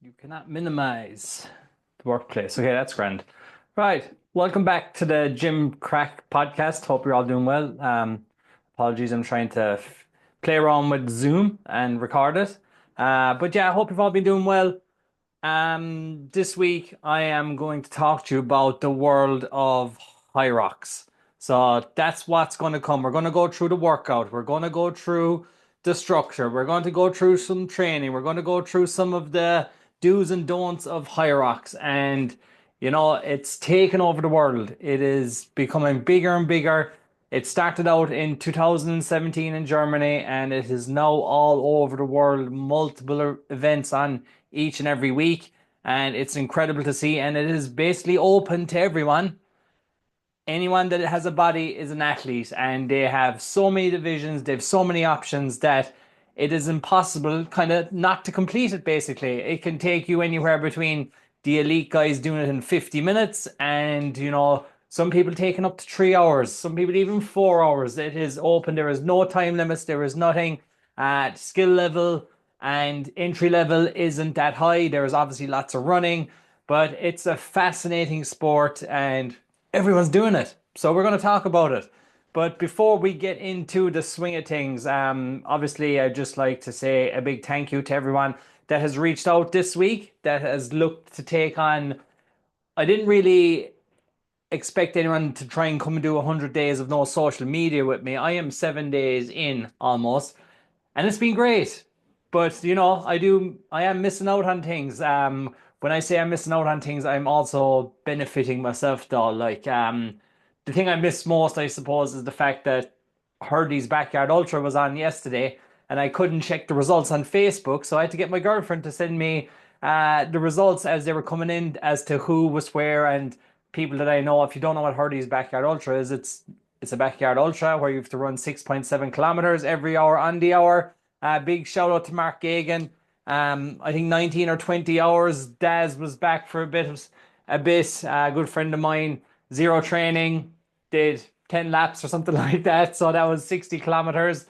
You cannot minimize the workplace. Okay, that's grand. Right. Welcome back to the Gym Crack podcast. Hope you're all doing well. Apologies, I'm trying to play around with Zoom and record it. But yeah, I hope you've all been doing well. This week I am going to talk to you about the world of Hyrox. So that's what's going to come. We're going to go through the workout. We're going to go through the structure. We're going to go through some training. We're going to go through some of the do's and don'ts of Hyrox. And, it's taken over the world. It is becoming bigger and bigger. It started out in 2017 in Germany and it is now all over the world, multiple events on each and every week. And it's incredible to see. And it is basically open to everyone. Anyone that has a body is an athlete, and they have so many divisions, they have so many options that it is impossible kind of not to complete it basically. It can take you anywhere between the elite guys doing it in 50 minutes and, some people taking up to 3 hours, some people even 4 hours. It is open. There is no time limits. There is nothing. Skill level and entry level isn't that high. There is obviously lots of running, but it's a fascinating sport and everyone's doing it. So we're going to talk about it. But before we get into the swing of things, obviously, I'd just like to say a big thank you to everyone that has reached out this week, that has looked to take on. I didn't really expect anyone to try and come and do 100 days of no social media with me. I am 7 days in almost, and it's been great. But I am missing out on things. When I say I'm missing out on things, I'm also benefiting myself though. Like the thing I miss most, I suppose, is the fact that Hurdy's Backyard Ultra was on yesterday, and I couldn't check the results on Facebook, so I had to get my girlfriend to send me the results as they were coming in, as to who was where and people that I know. If you don't know what Hurdy's Backyard Ultra is, it's a backyard ultra where you have to run 6.7 kilometers every hour on the hour. Big shout out to Mark Gagan. I think 19 or 20 hours. Daz was back for a bit. A good friend of mine, zero training, did 10 laps or something like that. So that was 60 kilometers.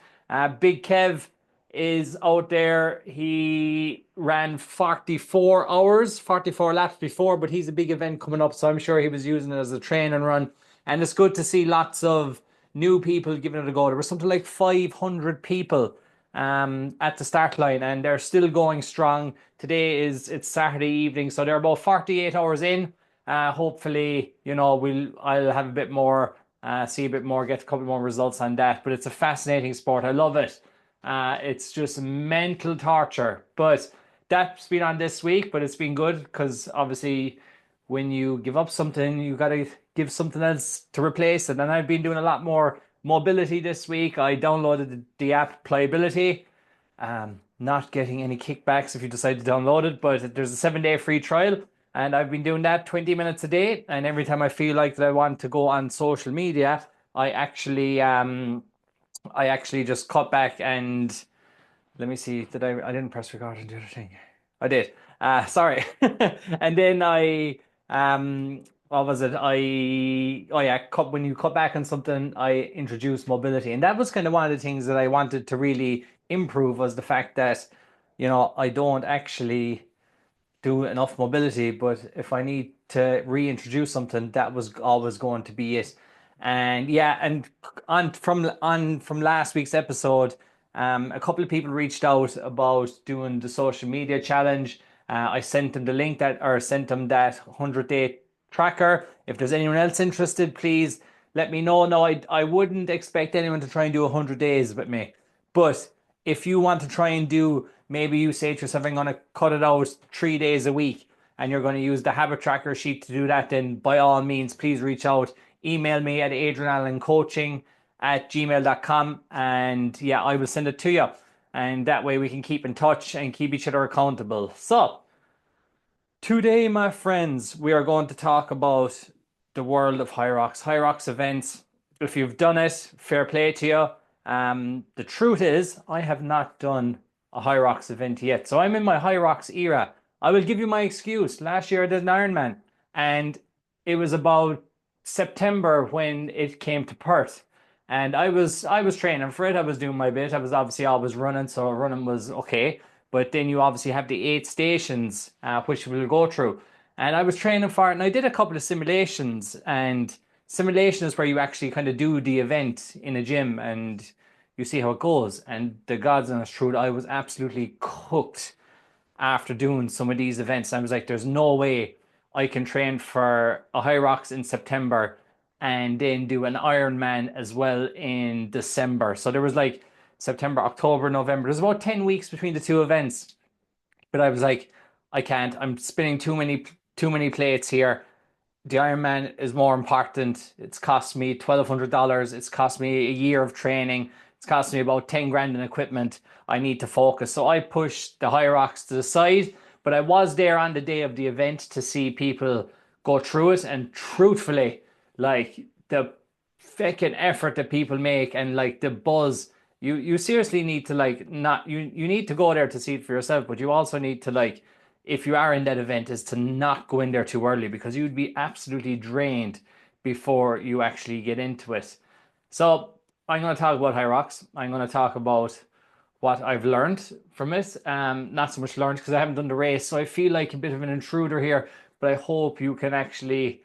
Big Kev is out there. He ran 44 hours, 44 laps before, but he's a big event coming up. So I'm sure he was using it as a train and run. And it's good to see lots of new people giving it a go. There was something like 500 people at the start line, and they're still going strong. Today it's Saturday evening, so they're about 48 hours in. Hopefully, I'll have a bit more, see a bit more, get a couple more results on that. But it's a fascinating sport. I love it. It's just mental torture. But that's been on this week, but it's been good because obviously when you give up something, you got to give something else to replace it. And I've been doing a lot more mobility this week. I downloaded the app Playability. Not getting any kickbacks if you decide to download it, but there's a 7 day free trial. And I've been doing that 20 minutes a day. And every time I feel like that I want to go on social media, I actually just cut back and let me see. I didn't press record and do the thing. I did. Sorry. And then what was it? Oh yeah, when you cut back on something, I introduced mobility. And that was kind of one of the things that I wanted to really improve, was the fact that, I don't actually do enough mobility, but if I need to reintroduce something, that was always going to be it. And yeah, and from last week's episode, a couple of people reached out about doing the social media challenge. I sent them the link or sent them that 100-day tracker. If there's anyone else interested, please let me know. No, I wouldn't expect anyone to try and do 100 days with me, but if you want to try and do, maybe you say to yourself, I'm going to cut it out 3 days a week, and you're going to use the habit tracker sheet to do that, then by all means, please reach out. Email me at adrianallencoaching at gmail.com, and yeah, I will send it to you. And that way we can keep in touch and keep each other accountable. So, today, my friends, we are going to talk about the world of Hyrox events. If you've done it, fair play to you. The truth is, I have not done a Hyrox event yet. So I'm in my Hyrox era. I will give you my excuse. Last year I did an Ironman, and it was about September when it came to Perth. And I was training for it. I was doing my bit. I was obviously always running, so running was okay. but then you obviously have the 8 stations, which we'll go through. And I was training for it, and I did a couple of simulations. And simulation is where you actually kind of do the event in a gym and you see how it goes. And the God's honest truth, I was absolutely cooked after doing some of these events. I was like, there's no way I can train for a Hyrox in September and then do an Ironman as well in December. So there was like September, October, November. There's about 10 weeks between the two events. But I was like, I can't. I'm spinning too many plates here. The Ironman is more important. It's cost me $1,200. It's cost me a year of training. It's cost me about 10 grand in equipment. I need to focus. So I pushed the Hyrox to the side, but I was there on the day of the event to see people go through it. And truthfully, like the fucking effort that people make and like the buzz, you seriously need to like not you need to go there to see it for yourself, but you also need to like if you are in that event is to not go in there too early because you'd be absolutely drained before you actually get into it. So I'm going to talk about Hyrox. I'm going to talk about what I've learned from it. Not so much learned because I haven't done the race, so I feel like a bit of an intruder here. But I hope you can actually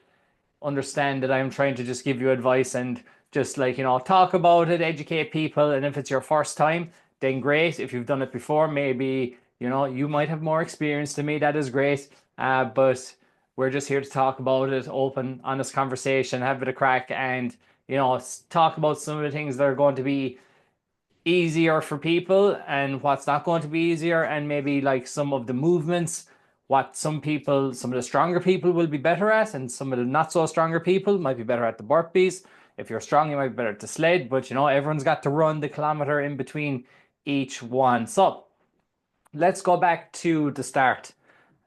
understand that I'm trying to just give you advice and just like, talk about it, educate people. And if it's your first time, then great. If you've done it before, maybe, you might have more experience than me. That is great. But we're just here to talk about it, open, honest conversation, have a bit of crack, and, talk about some of the things that are going to be easier for people and what's not going to be easier, and maybe like some of the movements, what some of the stronger people will be better at, and some of the not so stronger people might be better at the burpees. If you're strong, you might be better at the sled, but everyone's got to run the kilometer in between each one. So let's go back to the start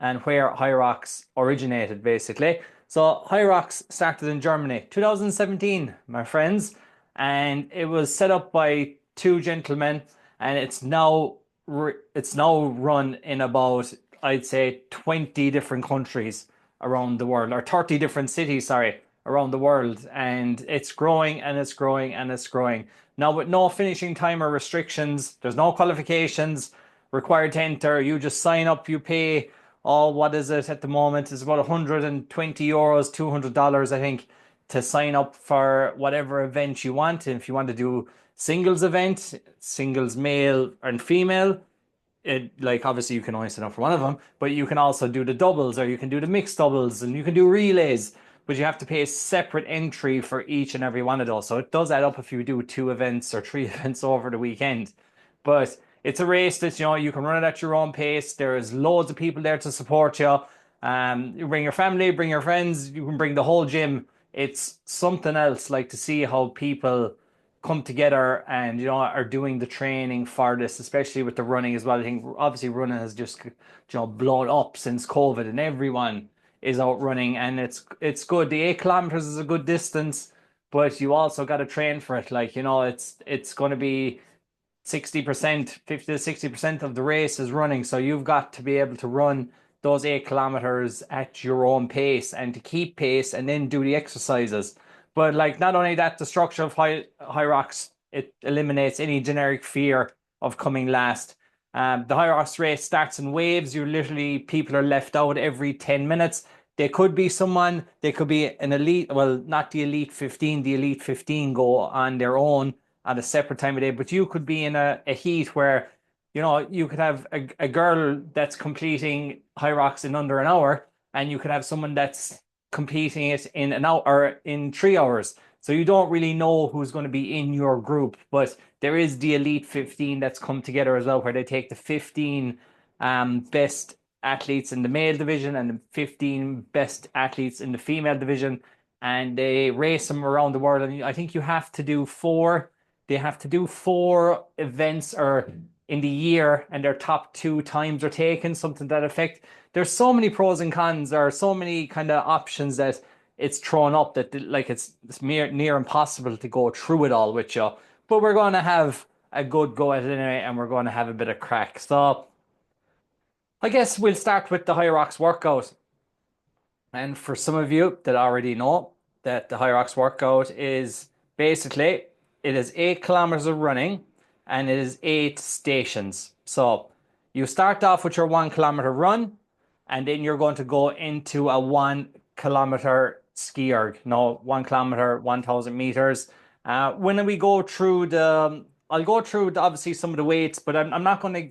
and where Hyrox originated, basically. So Hyrox started in Germany, 2017, my friends, and it was set up by two gentlemen, and it's now run in about, I'd say, 20 different countries around the world, or 30 different cities, sorry, around the world, and it's growing and it's growing and it's growing. Now with no finishing time or restrictions, there's no qualifications required to enter. You just sign up, you pay, what is it at the moment? It's about 120 euros, $200, I think, to sign up for whatever event you want. And if you want to do singles event, singles male and female, like obviously you can only sign up for one of them, but you can also do the doubles, or you can do the mixed doubles, and you can do relays, but you have to pay a separate entry for each and every one of those. So it does add up if you do 2 events or 3 events over the weekend. But it's a race that you can run it at your own pace. There's loads of people there to support you. You bring your family, bring your friends, you can bring the whole gym. It's something else, like to see how people come together and are doing the training for this, especially with the running as well. I think obviously running has just blown up since COVID, and everyone is out running, and it's good. The 8 kilometers is a good distance, but you also got to train for it. Like it's going to be 60%, 50 to 60% of the race is running. So you've got to be able to run those 8 kilometers at your own pace and to keep pace and then do the exercises. But like not only that, the structure of Hyrox, it eliminates any generic fear of coming last. The Hyrox race starts in waves. People are left out every 10 minutes. They could be an elite, well, not the elite 15, the elite 15 go on their own at a separate time of day, but you could be in a heat where, you could have a girl that's completing Hyrox in under an hour, and you could have someone that's competing it in an hour or in 3 hours. So you don't really know who's going to be in your group, but there is the Elite 15 that's come together as well, where they take the 15 best athletes in the male division and the 15 best athletes in the female division, and they race them around the world. And I think you have to do four. They have to do 4 events or in the year, and their top 2 times are taken, something to that effect. There's so many pros and cons, or so many kind of options that it's thrown up that like it's near impossible to go through it all with you. But we're going to have a good go at it anyway, and we're going to have a bit of crack. So I guess we'll start with the Hyrox workout. And for some of you that already know that the Hyrox workout is basically, it is 8 kilometers of running and it is 8 stations. So You start off with your 1 kilometer run, and then you're going to go into a 1 kilometer ski erg. No, 1 kilometer, 1,000 meters. When we go through I'll go through obviously some of the weights, but I'm not going to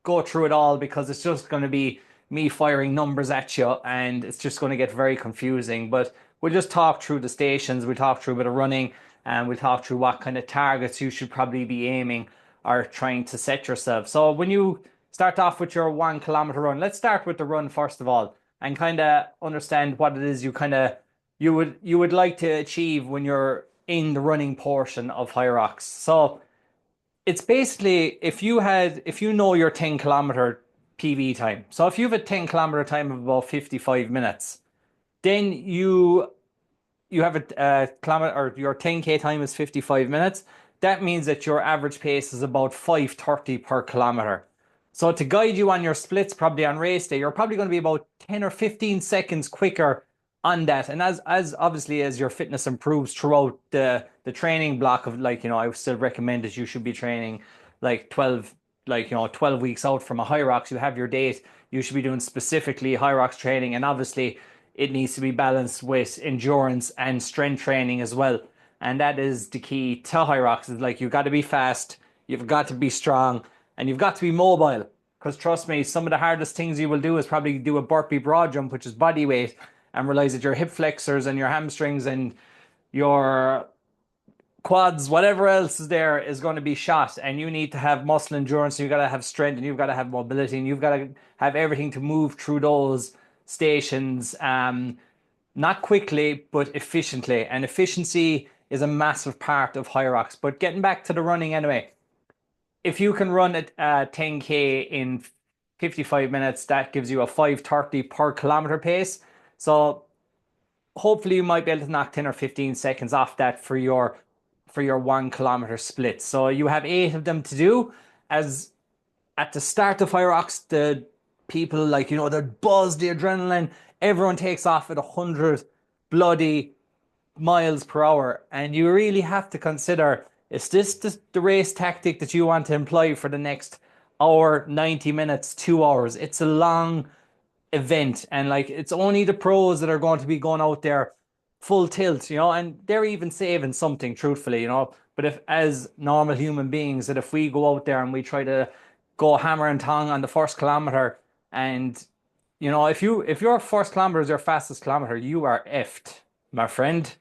go through it all because it's just going to be me firing numbers at you and it's just going to get very confusing. But we'll just talk through the stations, we'll talk through a bit of running, and we'll talk through what kind of targets you should probably be aiming or trying to set yourself. So when you start off with your 1 kilometer run, let's start with the run first of all and kind of understand what it is you would like to achieve when you're in the running portion of Hyrox. So it's basically if you know your 10 kilometer PB time. So if you have a 10 kilometer time of about 55 minutes, then you have a kilometer or your 10K time is 55 minutes. That means that your average pace is about 5:30 per kilometer. So to guide you on your splits, probably on race day, you're probably going to be about 10 or 15 seconds quicker on that. And as obviously as your fitness improves throughout the training block of like, I would still recommend that you should be training like 12, like, 12 weeks out from a Hyrox. You have your date. You should be doing specifically Hyrox training. And obviously it needs to be balanced with endurance and strength training as well. And that is the key to Hyrox. Is like you've got to be fast, you've got to be strong, and you've got to be mobile. Because trust me, some of the hardest things you will do is probably do a burpee broad jump, which is body weight, and realize that your hip flexors and your hamstrings and your quads, whatever else is there, is going to be shot. And you need to have muscle endurance, and you've got to have strength, and you've got to have mobility, and you've got to have everything to move through those stations. Not quickly, but efficiently. And efficiency is a massive part of Hyrox. But getting back to the running anyway, if you can run at 10K in 55 minutes, that gives you a 5:30 per kilometer pace. So hopefully you might be able to knock 10 or 15 seconds off that for your 1 kilometer split. So you have 8 of them to do. As at the start of Hyrox, the people like, the buzz, the adrenaline, everyone takes off at 100 bloody miles per hour. And you really have to consider, is this the race tactic that you want to employ for the next hour, 90 minutes, 2 hours? It's a long event, and like it's only the pros that are going to be going out there full tilt, and they're even saving something, truthfully, but if as normal human beings, that if we go out there and we try to go hammer and tong on the first kilometer, and if your first kilometer is your fastest kilometer, you are effed, my friend.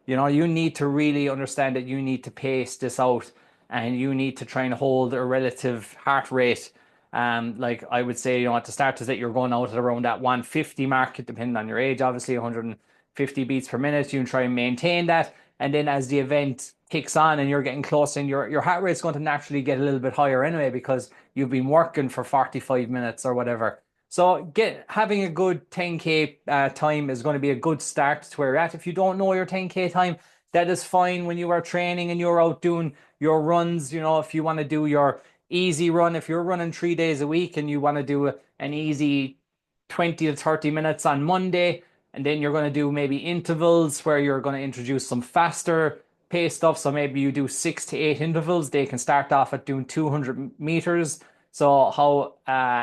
You need to really understand that you need to pace this out, and you need to try and hold a relative heart rate. Like I would say, at the start is that you're going out at around that 150 mark, depending on your age, obviously 150 beats per minute. You can try and maintain that. And then as the event kicks on and you're getting close in, your heart rate's going to naturally get a little bit higher anyway, because you've been working for 45 minutes or whatever. So having a good 10K time is going to be a good start to where you're at. If you don't know your 10K time, that is fine when you are training and you're out doing your runs. If you want to do your easy run, if you're running 3 days a week and you want to do an easy 20 to 30 minutes on Monday, and then you're going to do maybe intervals where you're going to introduce some faster pace stuff. So maybe you do 6 to 8 intervals. They can start off at doing 200 meters. So how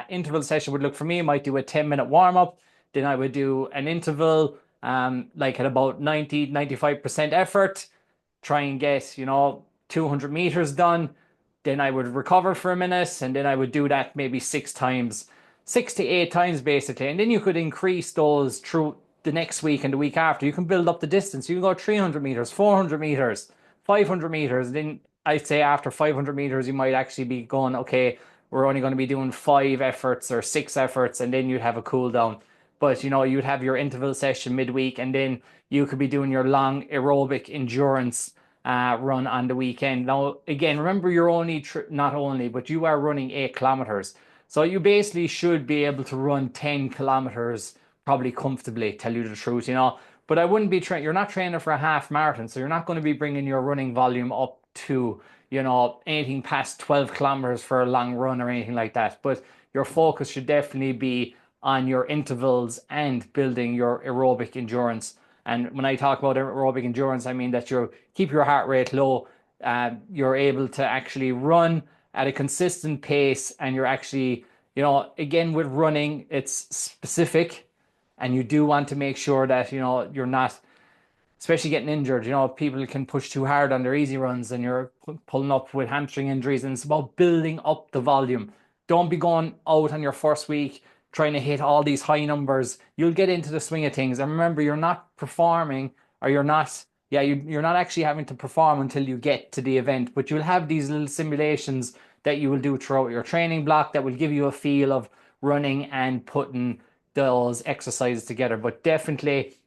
interval session would look for me, I might do a 10-minute warm up. Then I would do an interval like at about 90-95% effort, try and get 200 meters done. Then I would recover for a minute, and then I would do that maybe 6 to 8 times basically. And then you could increase those through the next week and the week after. You can build up the distance. You can go 300 meters, 400 meters, 500 meters. Then I'd say after 500 meters, you might actually be going, okay, we're only going to be doing 5 efforts or 6 efforts, and then you'd have a cool down. But you'd have your interval session midweek, and then you could be doing your long aerobic endurance run on the weekend. Now, again, remember you're only not only, but you are running 8 kilometers. So you basically should be able to run 10 kilometers probably comfortably, tell you the truth, But I wouldn't be you're not training for a half marathon, so you're not going to be bringing your running volume up to, anything past 12 kilometers for a long run or anything like that. But your focus should definitely be on your intervals and building your aerobic endurance. And when I talk about aerobic endurance, I mean that you keep your heart rate low. You're able to actually run at a consistent pace, and you're actually again, with running, it's specific, and you do want to make sure that, you're not, especially getting injured. People can push too hard on their easy runs and you're pulling up with hamstring injuries. And it's about building up the volume. Don't be going out on your first week trying to hit all these high numbers. You'll get into the swing of things. And remember, you're not performing, or you're not, yeah, you're not actually having to perform until you get to the event. But you'll have these little simulations that you will do throughout your training block that will give you a feel of running and putting those exercises together. But definitely,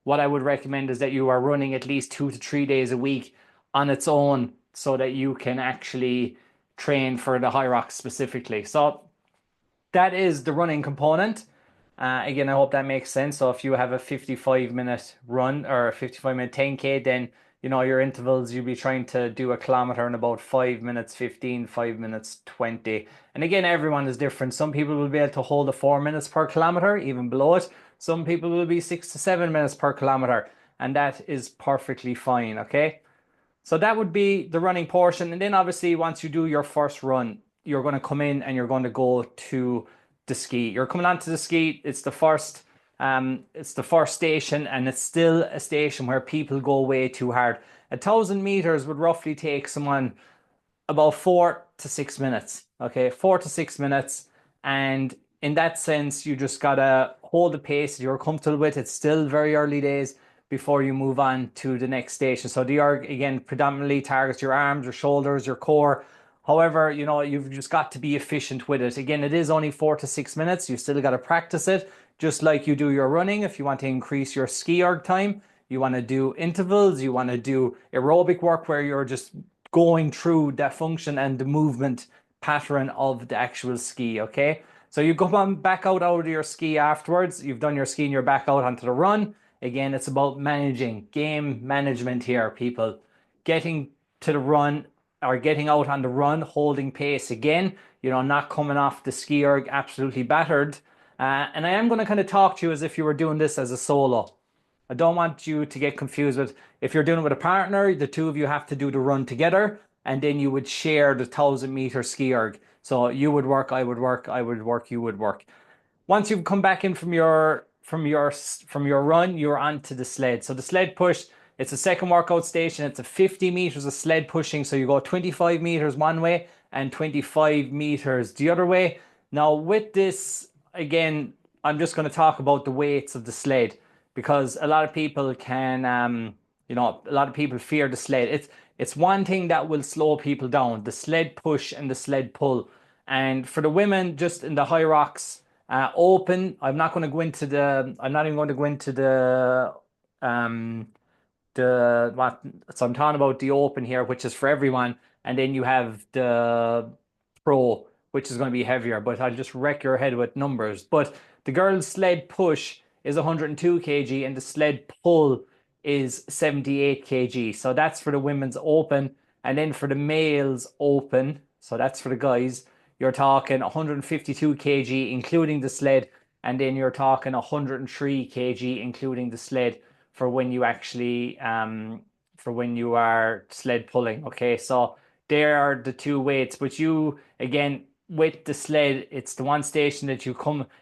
what I would recommend is that you are running at least 2 to 3 days a week on its own so that you can actually train for the Hyrox specifically. So that is the running component. Again, I hope that makes sense. So if you have a 55-minute run or a 55-minute 10K, then your intervals, you'll be trying to do a kilometer in about 5 minutes 15, 5 minutes 20. And again, everyone is different. Some people will be able to hold a 4 minutes per kilometer, even below it. Some people will be 6 to 7 minutes per kilometer, and that is perfectly fine. Okay. So that would be the running portion. And then obviously once you do your first run, you're going to come in and you're going to go to the ski. You're coming onto the ski. It's the first station, and it's still a station where people go way too hard. 1,000 meters would roughly take someone about 4 to 6 minutes. Okay, 4 to 6 minutes. And in that sense, you just gotta hold the pace you're comfortable with. It's still very early days before you move on to the next station. So the erg, again, predominantly targets your arms, your shoulders, your core. However, you've just got to be efficient with it. Again, it is only 4 to 6 minutes. You still got to practice it, just like you do your running. If you want to increase your ski erg time, you want to do intervals, you want to do aerobic work where you're just going through that function and the movement pattern of the actual ski. Okay. So you go on back out of your ski afterwards. You've done your ski and you're back out onto the run. Again, it's about managing, game management here, people. Getting to the run or getting out on the run, holding pace again, not coming off the ski erg absolutely battered. And I am going to kind of talk to you as if you were doing this as a solo. I don't want you to get confused with, if you're doing it with a partner, the two of you have to do the run together, and then you would share the 1,000 meter ski erg. So you would work, I would work, I would work, you would work. Once you've come back in from your run, you're onto the sled. So the sled push, it's a second workout station. It's a 50 meters of sled pushing. So you go 25 meters one way and 25 meters the other way. Now with this, again, I'm just going to talk about the weights of the sled, because a lot of people a lot of people fear the sled. It's one thing that will slow people down, the sled push and the sled pull. And for the women, just in the Hyrox open, I'm not even going to go into um, what, so I'm talking about the open here, which is for everyone. And then you have the pro, which is going to be heavier, but I'll just wreck your head with numbers. But the girls' sled push is 102 kg and the sled pull is 78 kg. So that's for the women's open. And then for the males open, so that's for the guys, you're talking 152 kg, including the sled. And then you're talking 103 kg, including the sled for when you actually, for when you are sled pulling. Okay, so there are the two weights. But you, again, with the sled, it's the one station that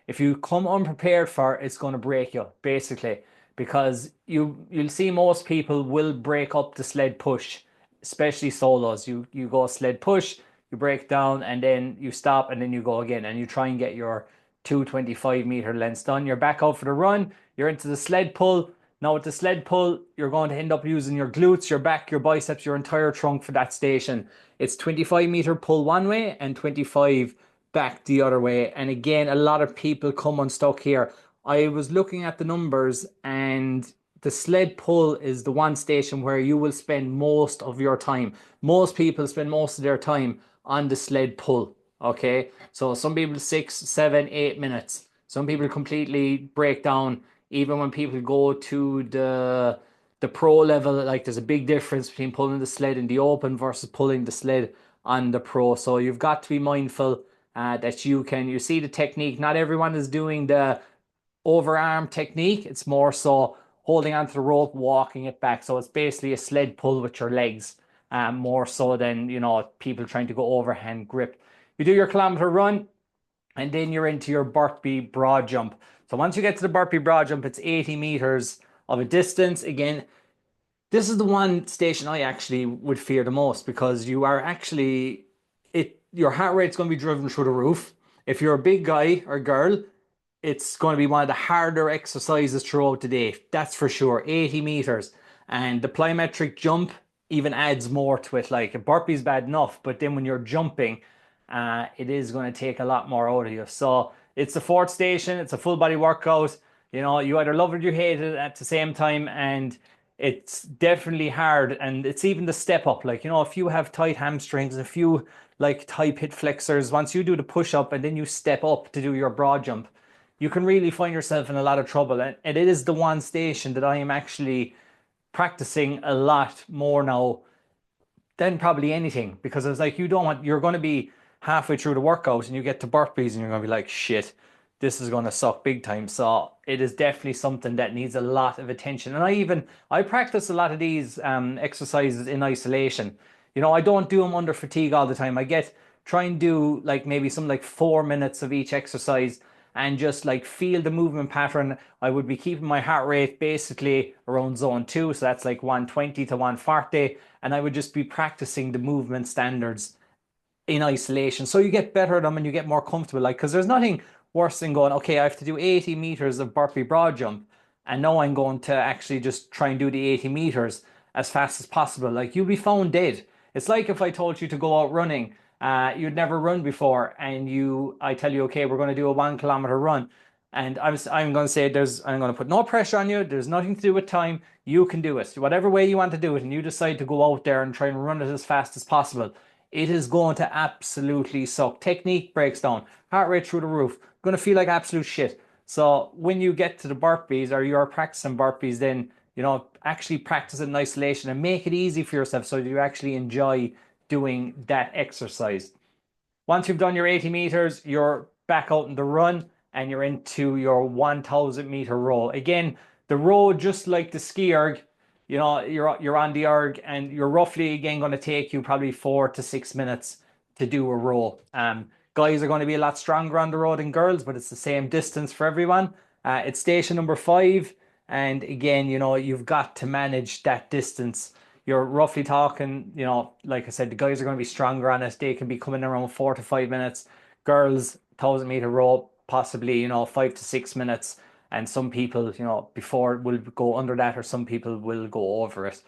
if you come unprepared for, it's going to break you, basically, because you'll see most people will break up the sled push, especially solos. You go sled push, you break down, and then you stop, and then you go again, and you try and get your 225-meter lengths done. You're back out for the run, you're into the sled pull. Now with the sled pull, you're going to end up using your glutes, your back, your biceps, your entire trunk for that station. It's 25-meter pull one way and 25 back the other way. And again, a lot of people come unstuck here. I was looking at the numbers, and the sled pull is the one station where you will spend most of your time. Most people spend most of their time on the sled pull. Okay, so some people 6, 7, 8 minutes. Some people completely break down. Even when people go to the pro level, like there's a big difference between pulling the sled in the open versus pulling the sled on the pro. So you've got to be mindful that you see the technique. Not everyone is doing the overarm technique. It's more so holding onto the rope, walking it back. So it's basically a sled pull with your legs, more so than people trying to go overhand grip. You do your kilometer run, and then you're into your burpee broad jump. So once you get to the burpee broad jump, it's 80 meters of a distance. Again, this is the one station I actually would fear the most because you are actually your heart rate's going to be driven through the roof. If you're a big guy or girl, it's going to be one of the harder exercises throughout the day. That's for sure. 80 meters. And the plyometric jump even adds more to it. Like a burpee's bad enough, but then when you're jumping, it is going to take a lot more out of you. So it's the fourth station. It's a full body workout. You either love it or you hate it at the same time. And it's definitely hard. And it's even the step up. Like, if you have tight hamstrings, if you like tight hip flexors, once you do the push up and then you step up to do your broad jump, you can really find yourself in a lot of trouble. And it is the one station that I am actually practicing a lot more now than probably anything because it's like you're going to be halfway through the workout and you get to burpees and you're going to be like, shit, this is going to suck big time. So it is definitely something that needs a lot of attention. And I practice a lot of these exercises in isolation. I don't do them under fatigue all the time. Try and do like maybe some like 4 minutes of each exercise and just like feel the movement pattern. I would be keeping my heart rate basically around zone 2, so that's like 120 to 140, and I would just be practicing the movement standards in isolation. So you get better at them and you get more comfortable. Like, because there's nothing worse than going, okay, I have to do 80 meters of burpee broad jump. And now I'm going to actually just try and do the 80 meters as fast as possible. Like, you'll be found dead. It's like if I told you to go out running, you'd never run before, and I tell you, okay, we're going to do a 1 kilometer run. And I'm going to say I'm going to put no pressure on you. There's nothing to do with time. You can do it. Whatever way you want to do it, and you decide to go out there and try and run it as fast as possible, it is going to absolutely suck. Technique breaks down, heart rate through the roof, going to feel like absolute shit. So when you get to the burpees or you're practicing burpees, then actually practice it in isolation and make it easy for yourself so you actually enjoy doing that exercise. Once you've done your 80 meters, you're back out in the run and you're into your 1,000-meter row. Again, the row, just like the ski erg, you're on the erg and you're roughly again going to take you probably 4 to 6 minutes to do a row. Guys are going to be a lot stronger on the road than girls, but it's the same distance for everyone. It's station number 5, and again, you've got to manage that distance. You're roughly talking, like I said, the guys are going to be stronger on it. They can be coming around 4 to 5 minutes. Girls, 1,000-meter row, possibly, 5 to 6 minutes. And some people, before will go under that, or some people will go over it.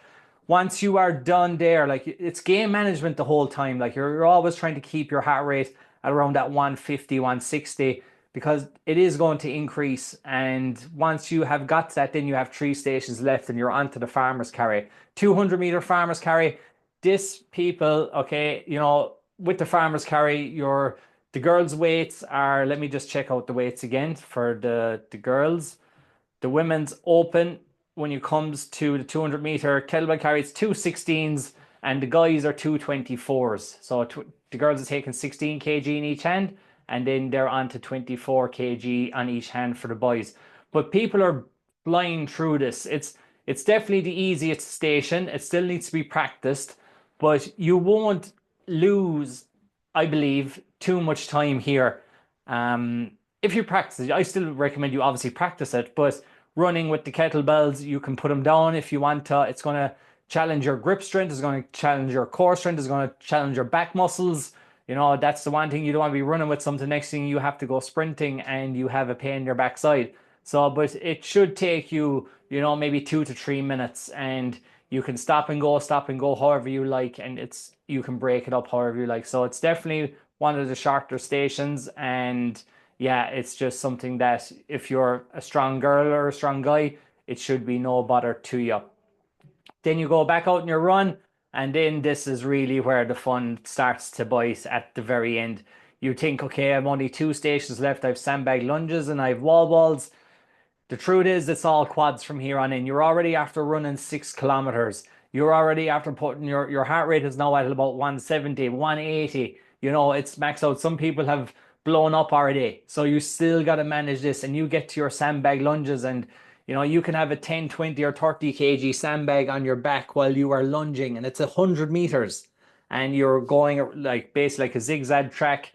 Once you are done there, like it's game management the whole time. Like you're always trying to keep your heart rate at around that 150, 160 because it is going to increase. And once you have got that, then you have 3 stations left and you're onto the farmer's carry. 200-meter farmer's carry. This people, okay, with the farmer's carry, the girls' weights are, let me just check out the weights again for the girls. The women's open when it comes to the 200-meter kettlebell carry, it's 216s and the guys are 224s. So the girls are taking 16 kg in each hand and then they're on to 24 kg on each hand for the boys. But people are flying through this. It's definitely the easiest station. It still needs to be practiced, but you won't lose, I believe, too much time here. If you practice it, I still recommend you obviously practice it, but running with the kettlebells, you can put them down if you want to. It's going to challenge your grip strength. It's going to challenge your core strength. It's going to challenge your back muscles. That's the one thing you don't want to be running with something. Next thing you have to go sprinting and you have a pain in your backside. So, but it should take you, maybe 2 to 3 minutes and you can stop and go however you like. And you can break it up however you like. So it's definitely one of the shorter stations. And yeah, it's just something that if you're a strong girl or a strong guy, it should be no bother to you. Then you go back out in your run, and then this is really where the fun starts to bite at the very end. You think, okay, I'm only 2 stations left. I have sandbag lunges and I have wall balls. The truth is, it's all quads from here on in. You're already after running 6 kilometers. You're already after putting your heart rate is now at about 170, 180. It's max out. Some people have blown up already. So you still got to manage this and you get to your sandbag lunges and you can have a 10, 20 or 30 kg sandbag on your back while you are lunging and it's 100 meters and you're going like basically like a zigzag track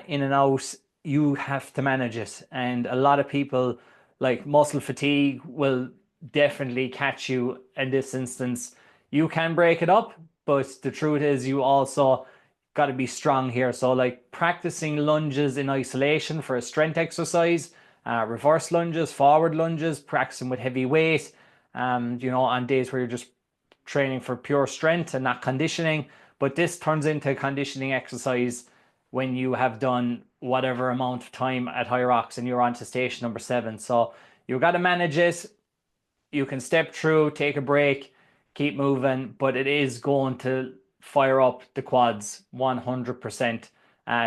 in and out. you have to manage it. And a lot of people, like muscle fatigue, will definitely catch you in this instance. You can break it up, but the truth is, you also got to be strong here. So, like practicing lunges in isolation for a strength exercise, reverse lunges, forward lunges, practicing with heavy weight, on days where you're just training for pure strength and not conditioning. But this turns into conditioning exercise when you have done whatever amount of time at Hyrox and you're on to station number 7. So you got to manage it. You can step through, take a break, keep moving, but it is going to fire up the quads 100%.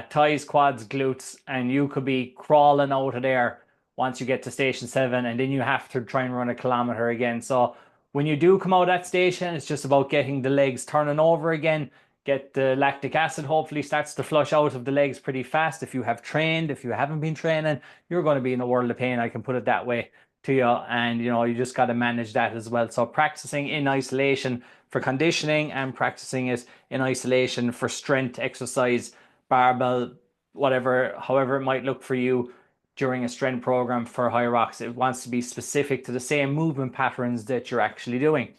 Thighs, quads, glutes, and you could be crawling out of there once you get to station 7, and then you have to try and run a kilometer again. So when you do come out of that station, it's just about getting the legs turning over again. Get the lactic acid hopefully starts to flush out of the legs pretty fast. If you have trained, if you haven't been training, you're going to be in a world of pain. I can put it that way to you. And you just got to manage that as well. So practicing in isolation for conditioning and practicing it in isolation for strength exercise, barbell, whatever, however it might look for you during a strength program for Hyrox. It wants to be specific to the same movement patterns that you're actually doing.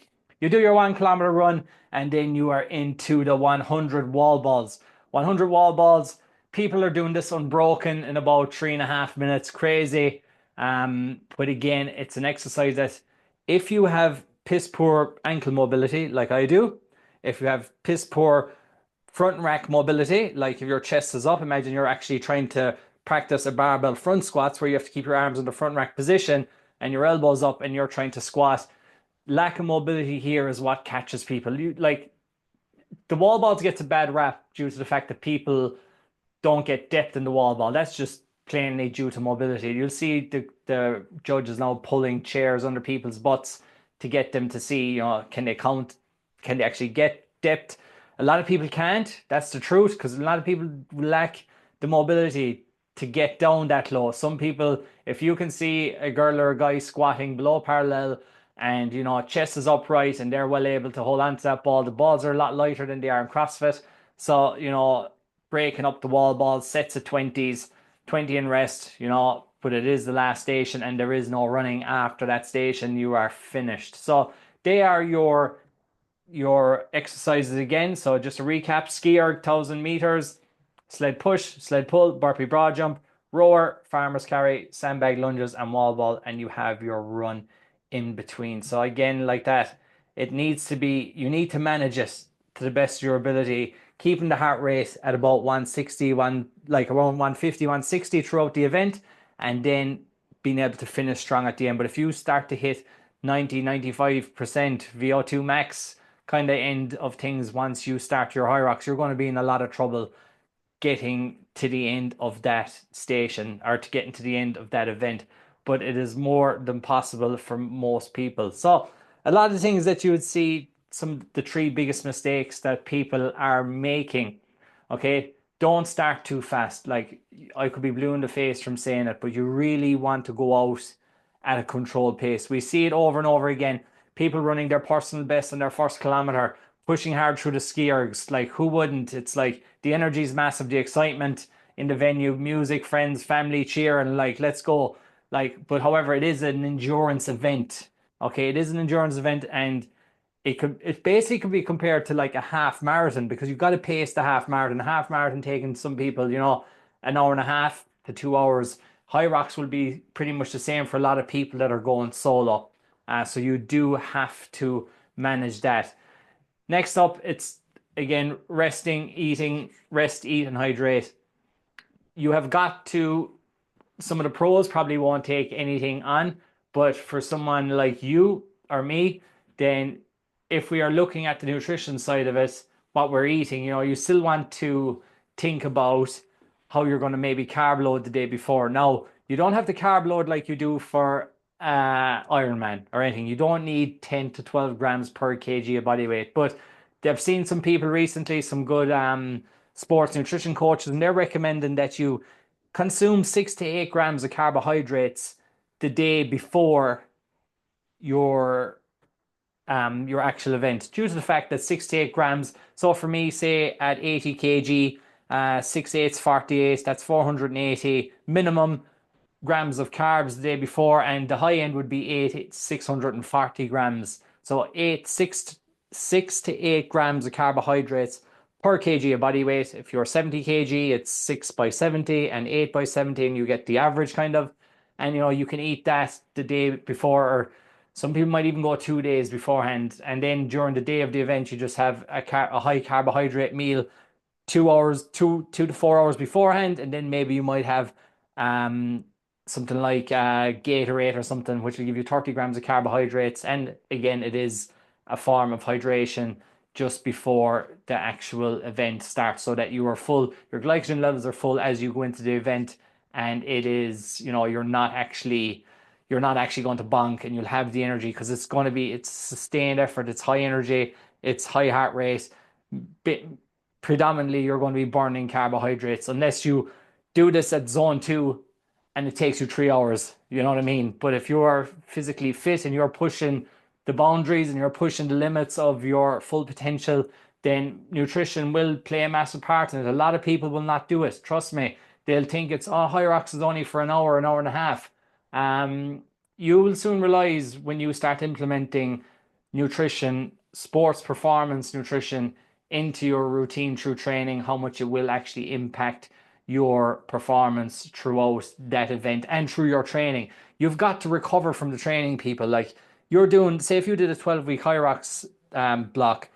You do your 1 kilometer run, and then you are into the 100 wall balls. 100 wall balls. People are doing this unbroken in about 3.5 minutes. Crazy. But again, it's an exercise that if you have piss poor ankle mobility, like I do, if you have piss poor front rack mobility, like if your chest is up, imagine you're actually trying to practice a barbell front squats where you have to keep your arms in the front rack position and your elbows up and you're trying to squat. Lack of mobility here is what catches people. The wall balls gets a bad rap due to the fact that people don't get depth in the wall ball. That's just plainly due to mobility. You'll see the judges now pulling chairs under people's butts to get them to see, can they count? Can they actually get depth? A lot of people can't. That's the truth, because a lot of people lack the mobility to get down that low. Some people, if you can see a girl or a guy squatting below parallel and chest is upright and they're well able to hold on to that ball, the balls are a lot lighter than they are in CrossFit. So, breaking up the wall balls, sets of 20s, 20 in rest, but it is the last station and there is no running after that station. You are finished. So they are your exercises again. So just a recap: ski erg 1,000 meters, sled push, sled pull, burpee broad jump, rower, farmer's carry, sandbag lunges, and wall ball, and you have your run in between. So again, like that, you need to manage it to the best of your ability, keeping the heart rate at about 160, like around 150, 160 throughout the event, and then being able to finish strong at the end. But if you start to hit 90, 95% VO2 max kind of end of things once you start your Hyrox, you're going to be in a lot of trouble getting to the end of that station or to getting to the end of that event. But it is more than possible for most people. So a lot of the things that you would see, the 3 biggest mistakes that people are making. Okay, don't start too fast. Like, I could be blue in the face from saying it, but you really want to go out at a controlled pace. We see it over and over again. People running their personal best on their first kilometer, pushing hard through the ski ergs. Like, who wouldn't? It's like the energy is massive, the excitement in the venue, music, friends, family cheer, and like, let's go. Like, but however, it is an endurance event. Okay, it is an endurance event, and it basically could be compared to like a half marathon, because you've got to pace the half marathon. Half marathon taking some people, an hour and a half to 2 hours. Hyrox will be pretty much the same for a lot of people that are going solo. So you do have to manage that. Next up, it's again resting, eating, rest, eat, and hydrate. You have got to. Some of the pros probably won't take anything on, but for someone like you or me, then if we are looking at the nutrition side of it, what we're eating, you still want to think about how you're going to maybe carb load the day before. Now, you don't have to carb load like you do for Ironman or anything. You don't need 10 to 12 grams per kg of body weight, but they've seen some people recently, some good sports nutrition coaches, and they're recommending that you consume 6 to 8 grams of carbohydrates the day before your actual event, due to the fact that 6 to 8 grams. So for me, say at 80 kg, 6 eighths 48, that's 480 minimum grams of carbs the day before, and the high end would be 640 grams. So 6 to 8 grams of carbohydrates per kg of body weight. If you're 70 kg, it's 6 by 70 and 8 by 70, and you get the average kind of. And you can eat that the day before, or some people might even go 2 days beforehand. And then during the day of the event, you just have a high carbohydrate meal 2 hours, 2 to 4 hours beforehand, and then maybe you might have um something like Gatorade or something, which will give you 30 grams of carbohydrates. And again, it is a form of hydration just before the actual event starts, so that you are full, your glycogen levels are full as you go into the event, and it is, you're not actually going to bonk, and you'll have the energy because it's sustained effort, it's high energy, it's high heart rate. Bit, Predominantly you're going to be burning carbohydrates unless you do this at zone 2 and it takes you 3 hours. You know what I mean? But if you are physically fit and you're pushing the boundaries and you're pushing the limits of your full potential, then nutrition will play a massive part in it. A lot of people will not do it. Trust me. They'll think Hyrox is only for an hour and a half. Um, you will soon realize when you start implementing nutrition, sports performance nutrition into your routine through training, how much it will actually impact your performance throughout that event and through your training. You've got to recover from the training, people. Like, you're doing, say, if you did a 12-week Hyrox block,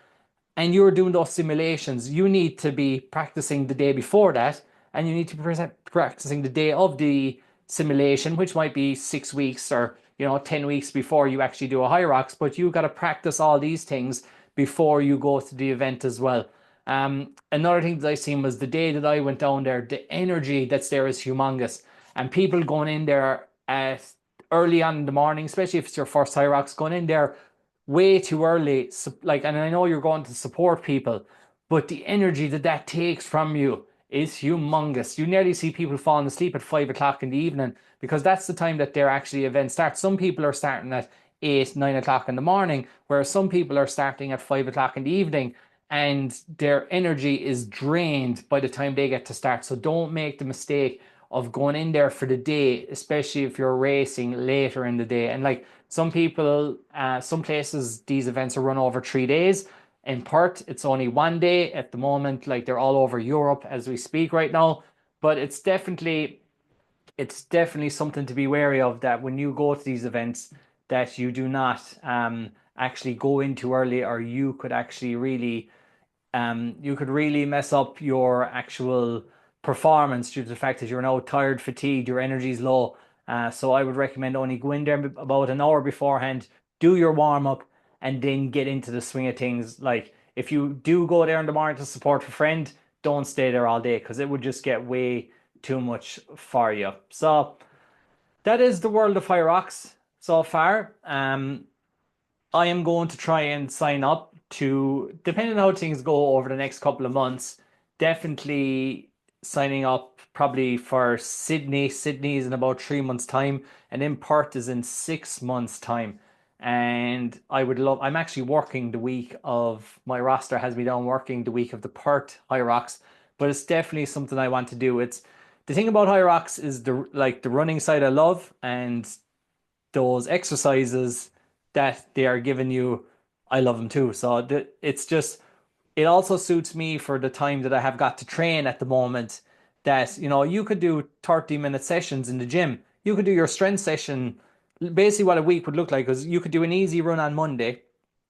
and you're doing those simulations, you need to be practicing the day before that, and you need to be practicing the day of the simulation, which might be 6 weeks or 10 weeks before you actually do a Hyrox. But you've got to practice all these things before you go to the event as well. Another thing that I seen was the day that I went down there, the energy that's there is humongous, and people going in there at early on in the morning, especially if it's your first Hyrox, going in there way too early. Like, and I know you're going to support people, but the energy that takes from you is humongous. You nearly see people falling asleep at 5 o'clock in the evening, because that's the time that their actually event starts. Some people are starting at 8, 9 o'clock in the morning, whereas some people are starting at 5 o'clock in the evening, and their energy is drained by the time they get to start. So don't make the mistake of going in there for the day, especially if you're racing later in the day. And like, some people, some places, these events are run over 3 days. In Perth, it's only one day at the moment. Like, they're all over Europe as we speak right now. But it's definitely something to be wary of, that when you go to these events, that you do not actually go in too early, or you could really mess up your actual performance due to the fact that you're now tired, fatigued, your energy's low. So I would recommend only go in there about an hour beforehand, do your warm up, and then get into the swing of things. Like, if you do go there in the morning to support a friend, don't stay there all day, because it would just get way too much for you. So that is the world of Hyrox so far. I am going to try and sign up to, depending on how things go over the next couple of months, definitely signing up probably for Sydney. Sydney is in about 3 months' time, and then Perth is in 6 months' time. And I'm actually working the week of, my roster has me down working the week of the Perth Hyrox, but it's definitely something I want to do. The thing about Hyrox is the running side I love, and those exercises that they are giving you, I love them too. So it also suits me for the time that I have got to train at the moment. That, you could do 30-minute sessions in the gym. You could do your strength session. Basically, what a week would look like is, you could do an easy run on Monday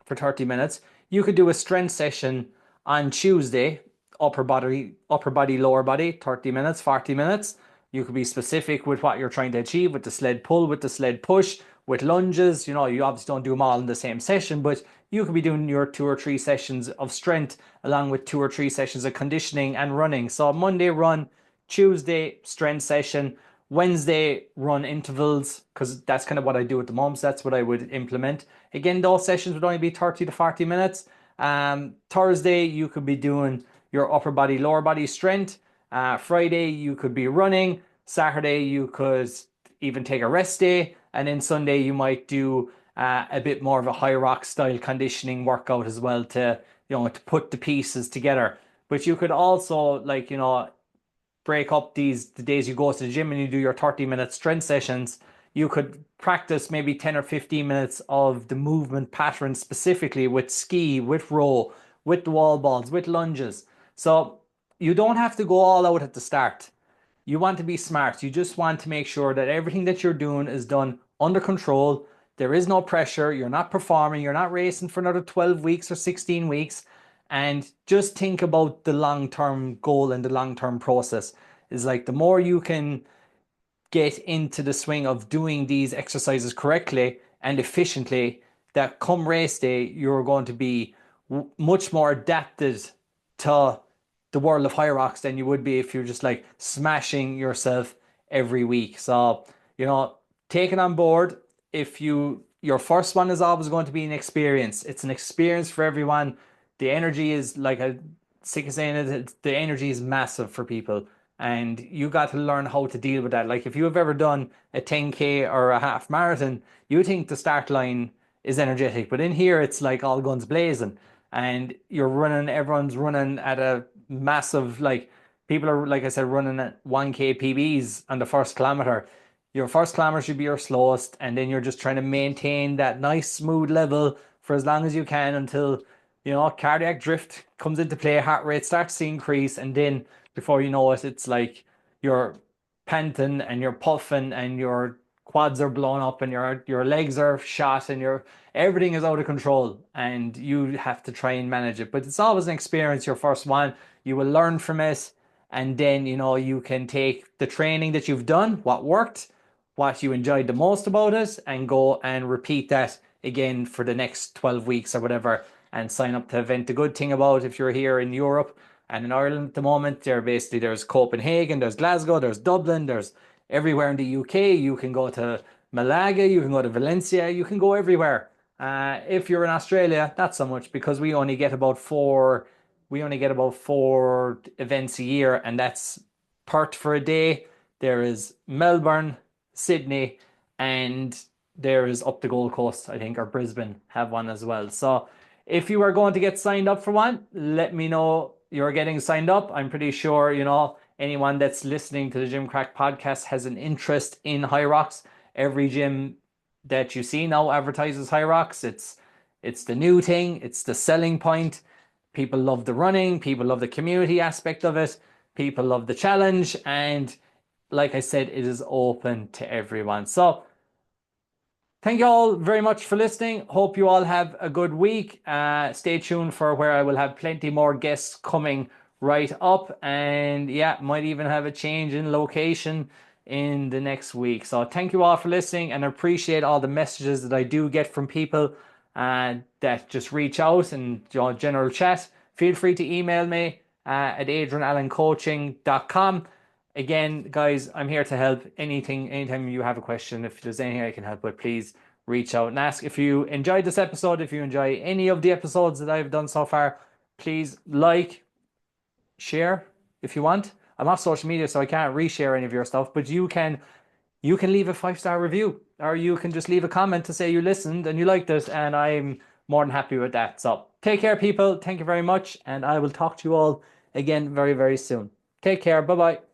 for 30 minutes. You could do a strength session on Tuesday, upper body, lower body, 30 minutes, 40 minutes. You could be specific with what you're trying to achieve, with the sled pull, with the sled push, with lunges. You obviously don't do them all in the same session, but you could be doing your 2 or 3 sessions of strength along with 2 or 3 sessions of conditioning and running. So Monday run, Tuesday strength session, Wednesday run intervals, because that's kind of what I do at the moment. So that's what I would implement. Again, those sessions would only be 30 to 40 minutes. Thursday, you could be doing your upper body, lower body strength. Friday, you could be running. Saturday, you could even take a rest day. And then Sunday, you might do a bit more of a Hyrox style conditioning workout as well, to put the pieces together. But you could also, like, break up the days you go to the gym and you do your 30-minute strength sessions. You could practice maybe 10 or 15 minutes of the movement pattern specifically with ski, with row, with the wall balls, with lunges. So you don't have to go all out at the start. You want to be smart. You just want to make sure that everything that you're doing is done under control. There is no pressure. You're not performing. You're not racing for another 12 weeks or 16 weeks. And just think about the long-term goal and the long-term process. Is like the more you can get into the swing of doing these exercises correctly and efficiently, that come race day, you're going to be much more adapted to the world of Hyrox than you would be if you're just like smashing yourself every week. So, take it on board. If your first one is always going to be an experience. It's an experience for everyone. The energy is like a sick of saying it, the energy is massive for people. And you got to learn how to deal with that. Like if you have ever done a 10K or a half marathon, you think the start line is energetic, but in here it's like all guns blazing, and everyone's running at a massive, like, people are, like I said, running at 1K PBs on the first kilometer. Your first kilometer should be your slowest, and then you're just trying to maintain that nice smooth level for as long as you can until cardiac drift comes into play, heart rate starts to increase, and then before you know it, it's like you're panting and you're puffing and your quads are blown up and your legs are shot and everything is out of control, and you have to try and manage it. But it's always an experience, your first one. You will learn from it, and then you can take the training that you've done, what worked, what you enjoyed the most about it, and go and repeat that again for the next 12 weeks or whatever, and sign up to event. The good thing about, if you're here in Europe and in Ireland at the moment, there's Copenhagen, there's Glasgow, there's Dublin, there's everywhere in the UK. You can go to Malaga, you can go to Valencia, you can go everywhere. If you're in Australia, not so much, because we only get about four events a year, and that's Perth for a day. There is Melbourne, Sydney, and there is up the Gold Coast, I think, or Brisbane have one as well. So if you are going to get signed up for one, let me know you're getting signed up. I'm pretty sure, anyone that's listening to the Gym Crack podcast has an interest in Hyrox. Every gym that you see now advertises Hyrox. It's the new thing. It's the selling point. People love the running. People love the community aspect of it. People love the challenge. And like I said, it is open to everyone. So thank you all very much for listening. Hope you all have a good week. Stay tuned for where I will have plenty more guests coming right up. And yeah, might even have a change in location in the next week. So thank you all for listening, and I appreciate all the messages that I do get from people that just reach out and general chat. Feel free to email me at adrianallencoaching.com. Again, guys, I'm here to help. Anytime you have a question, if there's anything I can help with, please reach out and ask. If you enjoyed this episode, if you enjoy any of the episodes that I've done so far, please like, share if you want. I'm off social media, so I can't reshare any of your stuff, but you can leave a 5-star review, or you can just leave a comment to say you listened and you liked it, and I'm more than happy with that. So take care, people. Thank you very much, and I will talk to you all again very, very soon. Take care. Bye-bye.